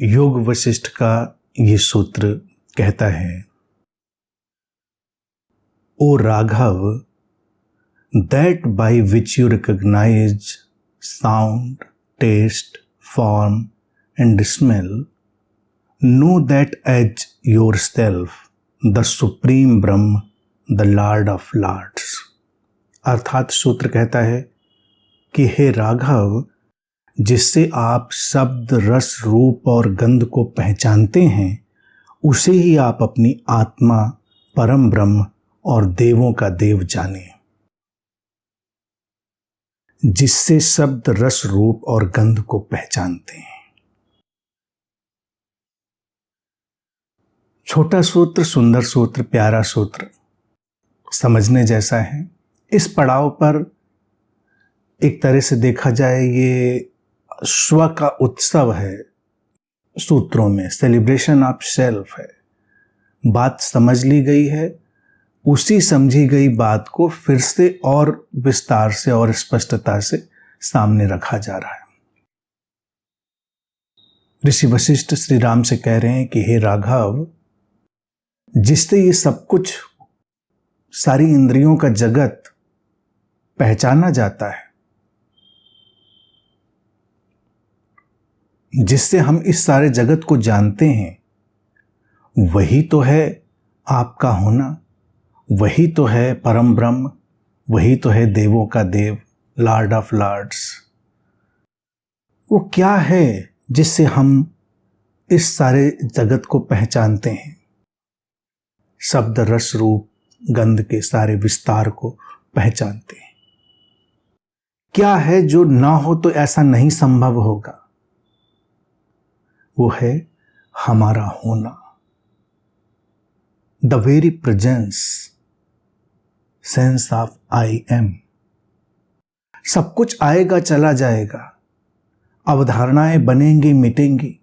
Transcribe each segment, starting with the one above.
योग वशिष्ठ का ये सूत्र कहता है, ओ Raghav, that by which you recognise sound, taste, form and smell, know that as yourself the supreme Brahman, the lord of lords. अर्थात सूत्र कहता है कि हे राघव, जिससे आप शब्द, रस, रूप और गंध को पहचानते हैं, उसे ही आप अपनी आत्मा, परम ब्रह्म और देवों का देव जाने। जिससे शब्द, रस, रूप और गंध को पहचानते हैं। छोटा सूत्र, सुंदर सूत्र, प्यारा सूत्र, समझने जैसा है। इस पड़ाव पर एक तरह से देखा जाए ये स्व का उत्सव है। सूत्रों में सेलिब्रेशन ऑफ सेल्फ है। बात समझ ली गई है, उसी समझी गई बात को फिर से और विस्तार से और स्पष्टता से सामने रखा जा रहा है। ऋषि वशिष्ठ श्री राम से कह रहे हैं कि हे राघव, जिससे ये सब कुछ, सारी इंद्रियों का जगत पहचाना जाता है, जिससे हम इस सारे जगत को जानते हैं, वही तो है आपका होना, वही तो है परम ब्रह्म, वही तो है देवों का देव, लॉर्ड ऑफ लॉर्ड्स। वो क्या है जिससे हम इस सारे जगत को पहचानते हैं, शब्द, रस, रूप, गंध के सारे विस्तार को पहचानते हैं। क्या है जो ना हो तो ऐसा नहीं संभव होगा? वो है हमारा होना, the very presence, sense of I am. सब कुछ आएगा चला जाएगा, अवधारणाएं बनेंगी मिटेंगी,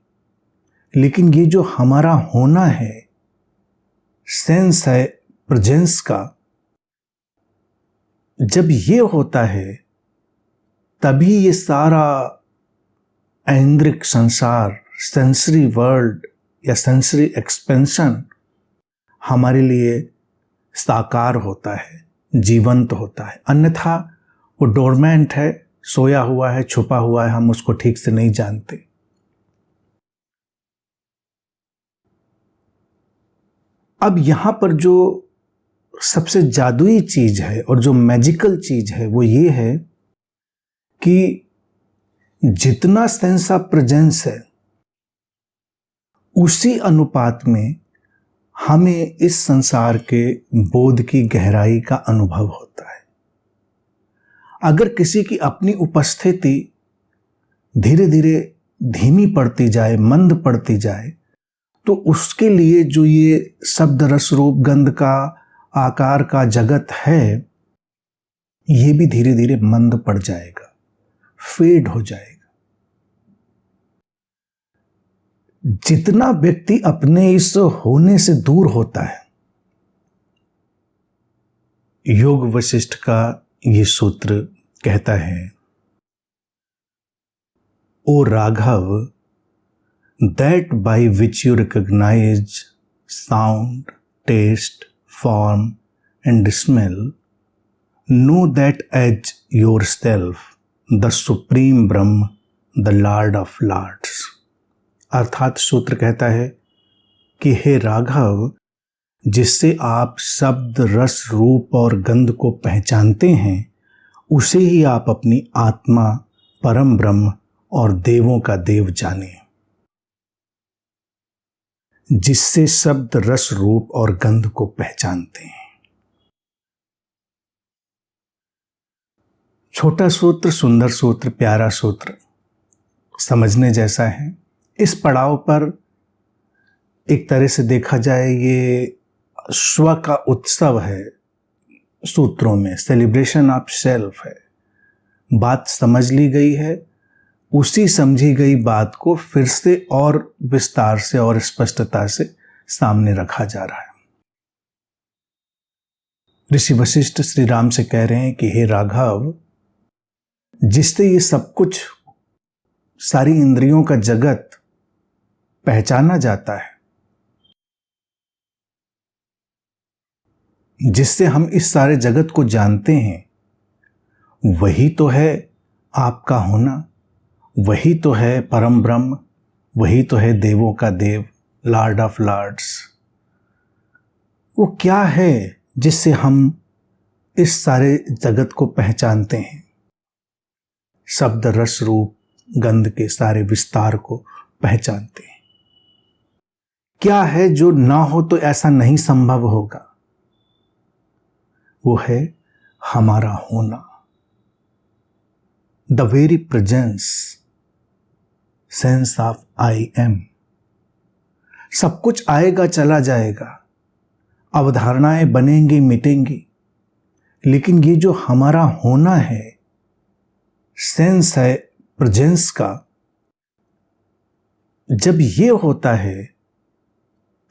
लेकिन ये जो हमारा होना है, सेंस है प्रेजेंस का, जब ये होता है तभी ये सारा ऐन्द्रिक संसार, सेंसरी वर्ल्ड या सेंसरी एक्सपेंशन हमारे लिए साकार होता है, जीवंत होता है। अन्यथा वो डोरमेंट है, सोया हुआ है, छुपा हुआ है, हम उसको ठीक से नहीं जानते। अब यहां पर जो सबसे जादुई चीज है और जो मैजिकल चीज है वो ये है कि जितना सेंस ऑफ प्रेजेंस है, उसी अनुपात में हमें इस संसार के बोध की गहराई का अनुभव होता है। अगर किसी की अपनी उपस्थिति धीरे धीरे धीमी पड़ती जाए, मंद पड़ती जाए, तो उसके लिए जो ये शब्द, रस, रूप, गंध का आकार का जगत है, ये भी धीरे धीरे मंद पड़ जाएगा, फेड हो जाएगा। जितना व्यक्ति अपने इस होने से दूर होता है, योग वशिष्ठ का ये सूत्र कहता है, ओ Raghav, that by which you recognise sound, taste, form and smell, know that as yourself the supreme Brahman, the lord of lords. अर्थात सूत्र कहता है कि हे राघव, जिससे आप शब्द, रस, रूप और गंध को पहचानते हैं, उसे ही आप अपनी आत्मा, परम ब्रह्म और देवों का देव जाने। जिससे शब्द, रस, रूप और गंध को पहचानते हैं। छोटा सूत्र, सुंदर सूत्र, प्यारा सूत्र, समझने जैसा है। इस पड़ाव पर एक तरह से देखा जाए ये स्व का उत्सव है। सूत्रों में सेलिब्रेशन ऑफ सेल्फ है। बात समझ ली गई है, उसी समझी गई बात को फिर से और विस्तार से और स्पष्टता से सामने रखा जा रहा है। ऋषि वशिष्ठ श्री राम से कह रहे हैं कि हे राघव, जिससे ये सब कुछ, सारी इंद्रियों का जगत पहचाना जाता है, जिससे हम इस सारे जगत को जानते हैं, वही तो है आपका होना, वही तो है परम ब्रह्म, वही तो है देवों का देव, लॉर्ड ऑफ लॉर्ड्स। वो क्या है जिससे हम इस सारे जगत को पहचानते हैं? शब्द रस रूप गंध के सारे विस्तार को पहचानते हैं। क्या है जो ना हो तो ऐसा नहीं संभव होगा? वो है हमारा होना, the very presence, sense of I am. सब कुछ आएगा चला जाएगा, अवधारणाएं बनेंगी मिटेंगी, लेकिन ये जो हमारा होना है, सेंस है प्रेजेंस का, जब ये होता है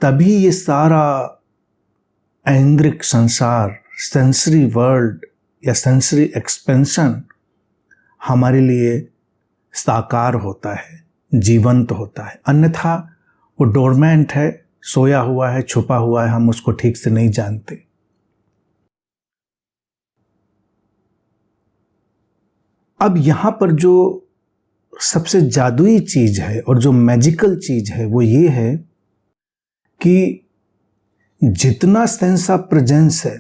तभी ये सारा ऐन्द्रिक संसार, सेंसरी वर्ल्ड या सेंसरी एक्सपेंशन हमारे लिए साकार होता है, जीवंत होता है। अन्यथा वो डोरमेंट है, सोया हुआ है, छुपा हुआ है, हम उसको ठीक से नहीं जानते। अब यहां पर जो सबसे जादुई चीज है और जो मैजिकल चीज है वो ये है कि जितना सेंस ऑफ प्रेजेंस है,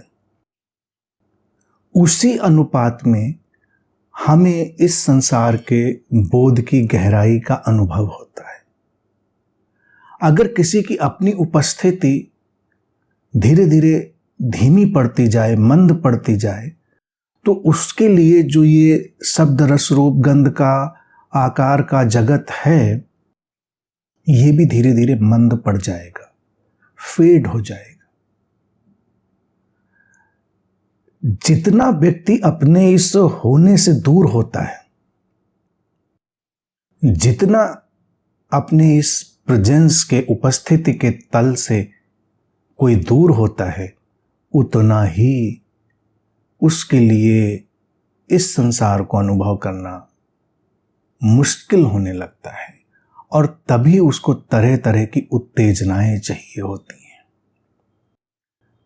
उसी अनुपात में हमें इस संसार के बोध की गहराई का अनुभव होता है। अगर किसी की अपनी उपस्थिति धीरे धीरे धीमी पड़ती जाए, मंद पड़ती जाए, तो उसके लिए जो ये शब्द रस रूप गंध का आकार का जगत है, ये भी धीरे धीरे मंद पड़ जाएगा, फेड हो जाएगा। जितना व्यक्ति अपने इस होने से दूर होता है, जितना अपने इस प्रेजेंस के उपस्थिति के तल से कोई दूर होता है, उतना ही उसके लिए इस संसार को अनुभव करना मुश्किल होने लगता है, और तभी उसको तरह तरह की उत्तेजनाएं चाहिए होती हैं,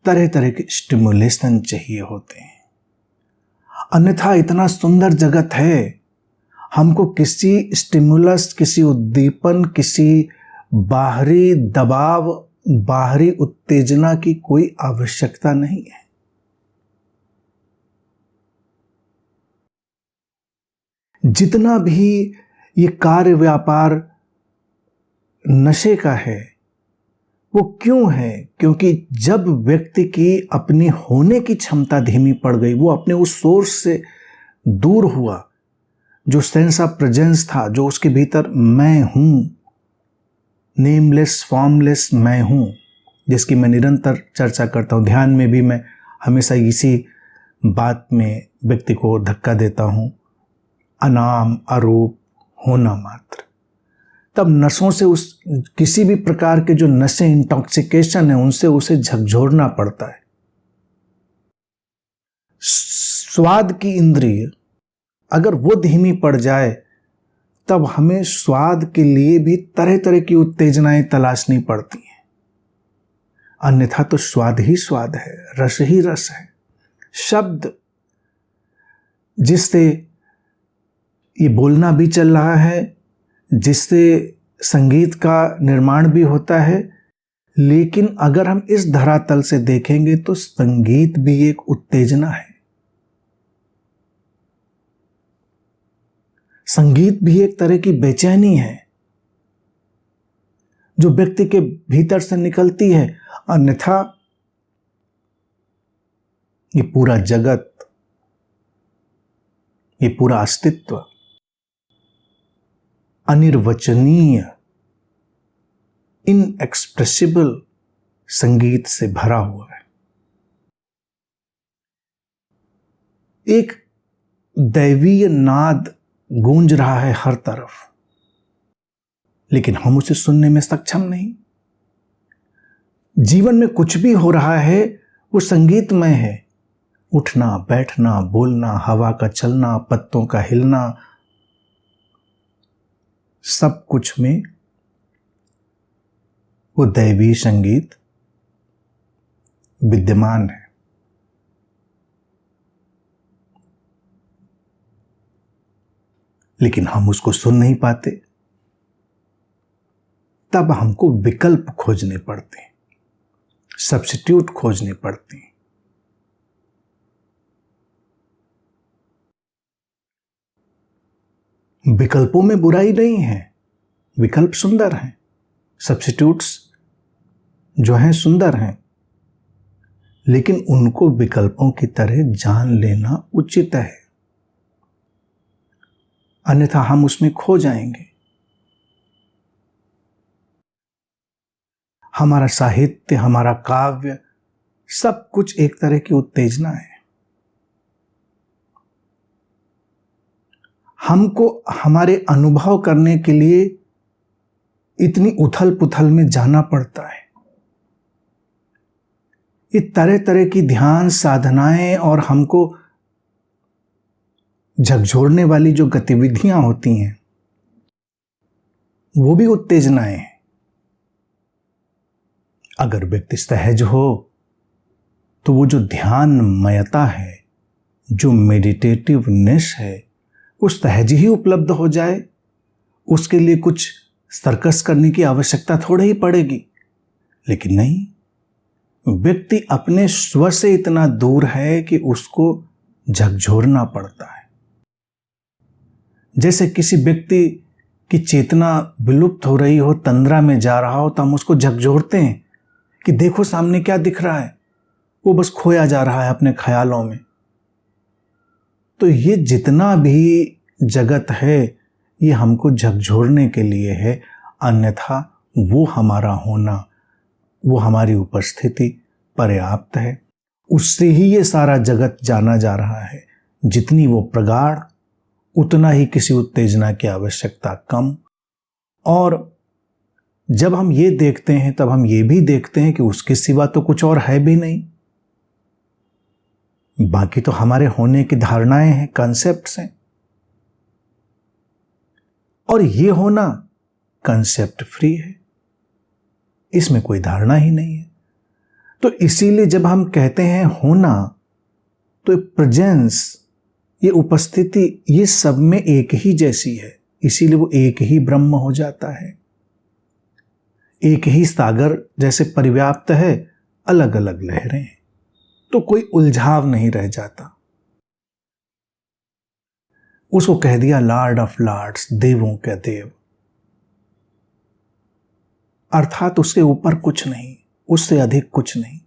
तरह तरह के स्टिमुलेशन चाहिए होते हैं। अन्यथा इतना सुंदर जगत है, हमको किसी स्टिमुलस, किसी उद्दीपन, किसी बाहरी दबाव, बाहरी उत्तेजना की कोई आवश्यकता नहीं है। जितना भी ये कार्य व्यापार नशे का है, वो क्यों है? क्योंकि जब व्यक्ति की अपनी होने की क्षमता धीमी पड़ गई, वो अपने उस सोर्स से दूर हुआ, जो सेंस ऑफ प्रेजेंस था, जो उसके भीतर मैं हूं, नेमलेस फॉर्मलेस मैं हूं, जिसकी मैं निरंतर चर्चा करता हूं। ध्यान में भी मैं हमेशा इसी बात में व्यक्ति को धक्का देता हूं, अनाम अरूप होना मात्र। तब नशों से, उस किसी भी प्रकार के जो नशे, इंटॉक्सिकेशन है, उनसे उसे झकझोरना पड़ता है। स्वाद की इंद्रिय अगर वो धीमी पड़ जाए, तब हमें स्वाद के लिए भी तरह तरह की उत्तेजनाएं तलाशनी पड़ती हैं। अन्यथा तो स्वाद ही स्वाद है, रस ही रस है। शब्द जिससे ये बोलना भी चल रहा है, जिससे संगीत का निर्माण भी होता है, लेकिन अगर हम इस धरातल से देखेंगे तो संगीत भी एक उत्तेजना है, संगीत भी एक तरह की बेचैनी है जो व्यक्ति के भीतर से निकलती है। अन्यथा ये पूरा जगत, ये पूरा अस्तित्व अनिर्वचनीय, इनएक्सप्रेसिबल संगीत से भरा हुआ है। एक दैवीय नाद गूंज रहा है हर तरफ, लेकिन हम उसे सुनने में सक्षम नहीं। जीवन में कुछ भी हो रहा है वो संगीतमय है। उठना, बैठना, बोलना, हवा का चलना, पत्तों का हिलना, सब कुछ में वो दैवी संगीत विद्यमान है। लेकिन हम उसको सुन नहीं पाते। तब हमको विकल्प खोजने पड़ते हैं, सब्स्टिट्यूट खोजने पड़ते हैं। विकल्पों में बुराई नहीं है, विकल्प सुंदर हैं, सब्स्टिट्यूट्स जो हैं सुंदर हैं, लेकिन उनको विकल्पों की तरह जान लेना उचित है, अन्यथा हम उसमें खो जाएंगे। हमारा साहित्य, हमारा काव्य, सब कुछ एक तरह की उत्तेजना है। हमको हमारे अनुभव करने के लिए इतनी उथल पुथल में जाना पड़ता है। ये तरह तरह की ध्यान साधनाएं और हमको झकझोरने वाली जो गतिविधियां होती हैं, वो भी उत्तेजनाएं हैं। अगर व्यक्ति सहज हो तो वो जो ध्यानमयता है, जो मेडिटेटिवनेस है, वो सहज ही उपलब्ध हो जाए। उसके लिए कुछ सर्कस करने की आवश्यकता थोड़ी ही पड़ेगी। लेकिन नहीं, व्यक्ति अपने स्व से इतना दूर है कि उसको झकझोरना पड़ता है। जैसे किसी व्यक्ति की चेतना विलुप्त हो रही हो, तंद्रा में जा रहा हो, तो हम उसको झकझोरते हैं कि देखो सामने क्या दिख रहा है, वो बस खोया जा रहा है अपने ख्यालों में। तो ये जितना भी जगत है, ये हमको झकझोरने के लिए है, अन्यथा वो हमारा होना, वो हमारी उपस्थिति पर्याप्त है। उससे ही ये सारा जगत जाना जा रहा है। जितनी वो प्रगाढ़, उतना ही किसी उत्तेजना की आवश्यकता कम। और जब हम ये देखते हैं, तब हम ये भी देखते हैं कि उसके सिवा तो कुछ और है भी नहीं। बाकी तो हमारे होने की धारणाएं हैं, कॉन्सेप्ट्स हैं। और ये होना कॉन्सेप्ट फ्री है, इसमें कोई धारणा ही नहीं है। तो इसीलिए जब हम कहते हैं होना, तो प्रेजेंस, ये उपस्थिति, ये सब में एक ही जैसी है। इसीलिए वो एक ही ब्रह्म हो जाता है। एक ही सागर जैसे परिव्याप्त है, अलग अलग लहरें हैं, तो कोई उलझाव नहीं रह जाता। उसको कह दिया लॉर्ड ऑफ लॉर्ड्स, देवों का देव, अर्थात उसके ऊपर कुछ नहीं, उससे अधिक कुछ नहीं।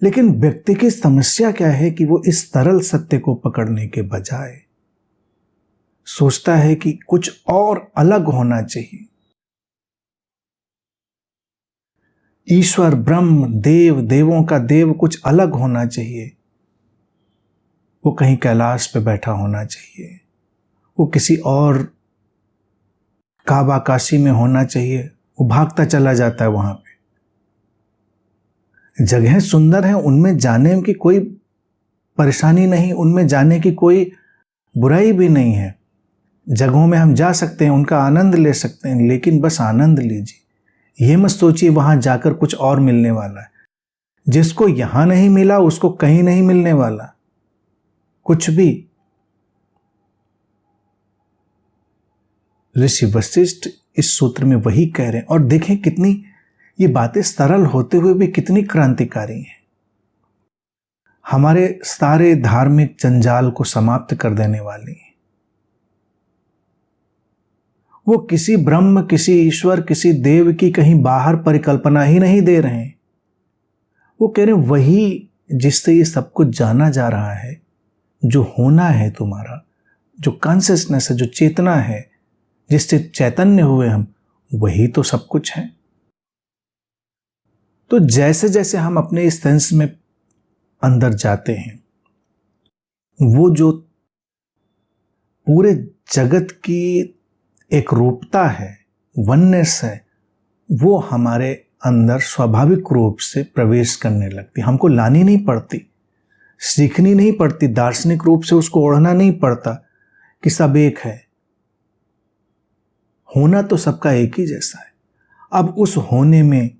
लेकिन व्यक्ति की समस्या क्या है कि वो इस सरल सत्य को पकड़ने के बजाय सोचता है कि कुछ और अलग होना चाहिए। ईश्वर, ब्रह्म, देव, देवों का देव कुछ अलग होना चाहिए। वो कहीं कैलाश पे बैठा होना चाहिए, वो किसी और काबा काशी में होना चाहिए। वो भागता चला जाता है वहां पे। जगहें सुंदर हैं, उनमें जाने की कोई परेशानी नहीं, उनमें जाने की कोई बुराई भी नहीं है। जगहों में हम जा सकते हैं, उनका आनंद ले सकते हैं, लेकिन बस आनंद लीजिए। ये मत सोचिए वहां जाकर कुछ और मिलने वाला है। जिसको यहां नहीं मिला, उसको कहीं नहीं मिलने वाला कुछ भी। ऋषि वशिष्ठ इस सूत्र में वही कह रहे हैं। और देखें कितनी ये बातें सरल होते हुए भी कितनी क्रांतिकारी हैं। हमारे सारे धार्मिक जंजाल को समाप्त कर देने वाली हैं। वो किसी ब्रह्म, किसी ईश्वर, किसी देव की कहीं बाहर परिकल्पना ही नहीं दे रहे हैं। वो कह रहे हैं वही जिससे ये सब कुछ जाना जा रहा है, जो होना है तुम्हारा, जो कॉन्शियसनेस है, जो चेतना है, जिससे चैतन्य हुए हम, वही तो सब कुछ है। तो जैसे जैसे हम अपने इस सेंस में अंदर जाते हैं, वो जो पूरे जगत की एक रूपता है, वननेस है, वो हमारे अंदर स्वाभाविक रूप से प्रवेश करने लगती। हमको लानी नहीं पड़ती, सीखनी नहीं पड़ती, दार्शनिक रूप से उसको ओढ़ना नहीं पड़ता कि सब एक है। होना तो सबका एक ही जैसा है। अब उस होने में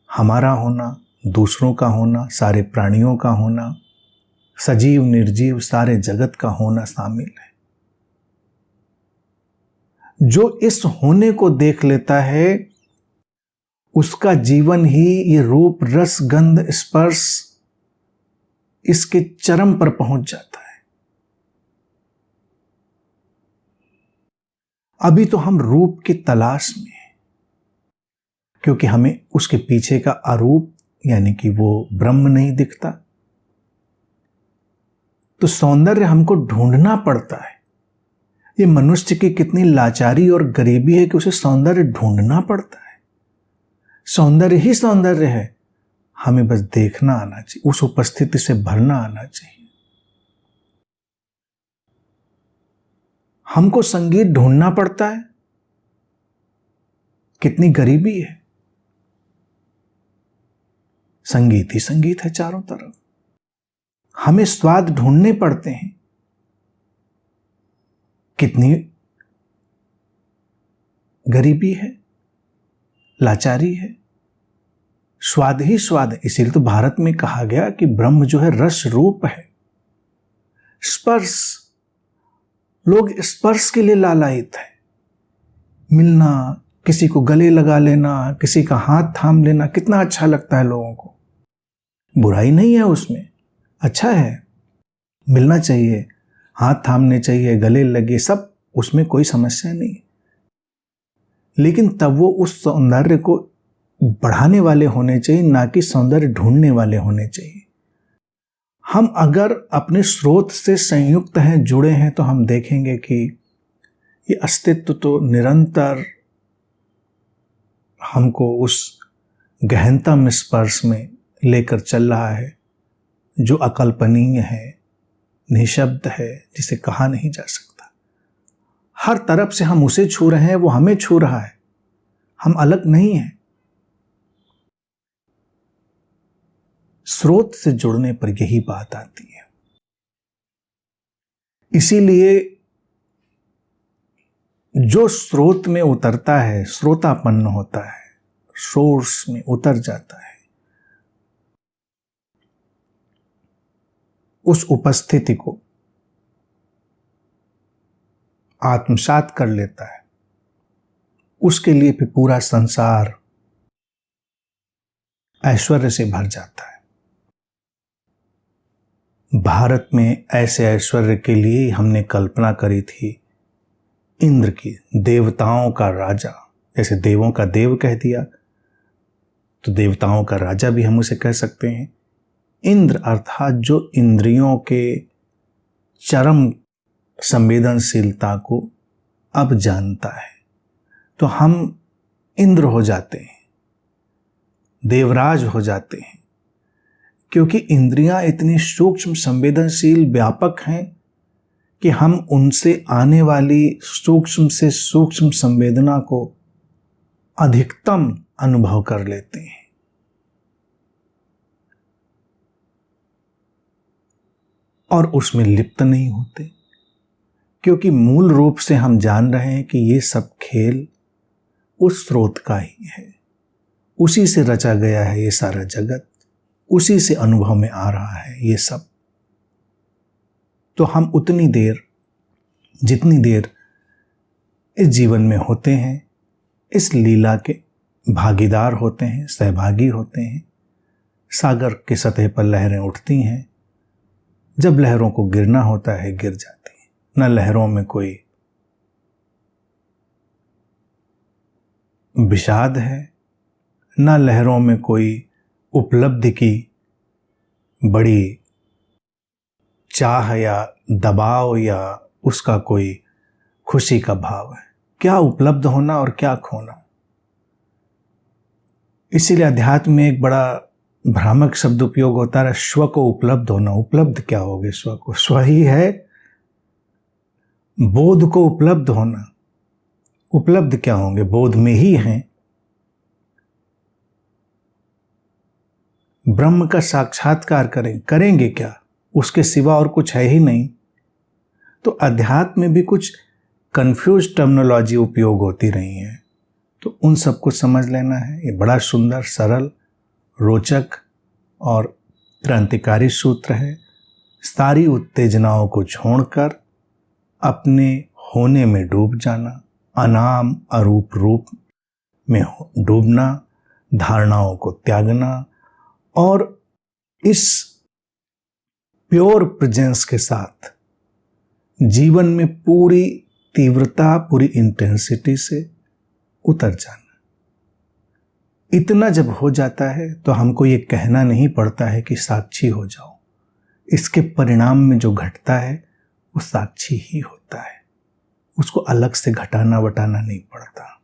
हमारा होना, दूसरों का होना, सारे प्राणियों का होना, सजीव निर्जीव सारे जगत का होना शामिल है। जो इस होने को देख लेता है उसका जीवन ही ये रूप रस गंध स्पर्श इसके चरम पर पहुंच जाता है। अभी तो हम रूप की तलाश में हैं, क्योंकि हमें उसके पीछे का अरूप यानी कि वो ब्रह्म नहीं दिखता, तो सौंदर्य हमको ढूंढना पड़ता है। ये मनुष्य की कितनी लाचारी और गरीबी है कि उसे सौंदर्य ढूंढना पड़ता है। सौंदर्य ही सौंदर्य है, हमें बस देखना आना चाहिए, उस उपस्थिति से भरना आना चाहिए। हमको संगीत ढूंढना पड़ता है, कितनी गरीबी है। संगीत ही संगीत है चारों तरफ। हमें स्वाद ढूंढने पड़ते हैं, कितनी गरीबी है, लाचारी है। स्वाद ही स्वाद है। इसीलिए तो भारत में कहा गया कि ब्रह्म जो है रस रूप है। स्पर्श, लोग स्पर्श के लिए लालायित है। मिलना, किसी को गले लगा लेना, किसी का हाथ थाम लेना, कितना अच्छा लगता है लोगों को। बुराई नहीं है उसमें, अच्छा है, मिलना चाहिए, हाथ थामने चाहिए, गले लगे, सब, उसमें कोई समस्या नहीं। लेकिन तब वो उस सौंदर्य को बढ़ाने वाले होने चाहिए, ना कि सौंदर्य ढूंढने वाले होने चाहिए। हम अगर अपने स्रोत से संयुक्त हैं, जुड़े हैं, तो हम देखेंगे कि ये अस्तित्व तो निरंतर हमको उस गहनतम स्पर्श में लेकर चल रहा है, जो अकल्पनीय है, निशब्द है, जिसे कहा नहीं जा सकता। हर तरफ से हम उसे छू रहे हैं, वो हमें छू रहा है, हम अलग नहीं हैं। स्रोत से जुड़ने पर यही बात आती है। इसीलिए जो स्रोत में उतरता है, श्रोतापन्न होता है, सोर्स में उतर जाता है, उस उपस्थिति को आत्मसात कर लेता है, उसके लिए भी पूरा संसार ऐश्वर्य से भर जाता है। भारत में ऐसे ऐश्वर्य के लिए हमने कल्पना करी थी इंद्र की, देवताओं का राजा। जैसे देवों का देव कह दिया तो देवताओं का राजा भी हम उसे कह सकते हैं। इंद्र अर्थात जो इंद्रियों के चरम संवेदनशीलता को अब जानता है, तो हम इंद्र हो जाते हैं, देवराज हो जाते हैं, क्योंकि इंद्रियां इतनी सूक्ष्म संवेदनशील व्यापक हैं कि हम उनसे आने वाली सूक्ष्म से सूक्ष्म संवेदना को अधिकतम अनुभव कर लेते हैं। और उसमें लिप्त नहीं होते, क्योंकि मूल रूप से हम जान रहे हैं कि ये सब खेल उस स्रोत का ही है, उसी से रचा गया है ये सारा जगत, उसी से अनुभव में आ रहा है ये सब। तो हम उतनी देर, जितनी देर इस जीवन में होते हैं, इस लीला के भागीदार होते हैं, सहभागी होते हैं। सागर के सतह पर लहरें उठती हैं, जब लहरों को गिरना होता है गिर जाती हैं। न लहरों में कोई विषाद है, न लहरों में कोई उपलब्धि की बड़ी चाह या दबाव या उसका कोई खुशी का भाव है। क्या उपलब्ध होना और क्या खोना। इसीलिए अध्यात्म में एक बड़ा भ्रामक शब्द उपयोग होता है, स्व को उपलब्ध होना। उपलब्ध क्या होगे स्व को? स्व ही है। बोध को उपलब्ध होना, उपलब्ध क्या होंगे? बोध में ही हैं। ब्रह्म का साक्षात्कार करेंगे क्या? उसके सिवा और कुछ है ही नहीं। तो अध्यात्म में भी कुछ कंफ्यूज टर्मिनोलॉजी उपयोग होती रही है। तो उन सबको समझ लेना है। ये बड़ा सुंदर, सरल, रोचक और क्रांतिकारी सूत्र है। सारी उत्तेजनाओं को छोड़कर अपने होने में डूब जाना, अनाम अरूप रूप में डूबना, धारणाओं को त्यागना और इस प्योर प्रेजेंस के साथ जीवन में पूरी तीव्रता, पूरी इंटेंसिटी से उतर जाना। इतना जब हो जाता है तो हमको ये कहना नहीं पड़ता है कि साक्षी हो जाओ। इसके परिणाम में जो घटता है वो साक्षी ही होता है, उसको अलग से घटाना वटाना नहीं पड़ता।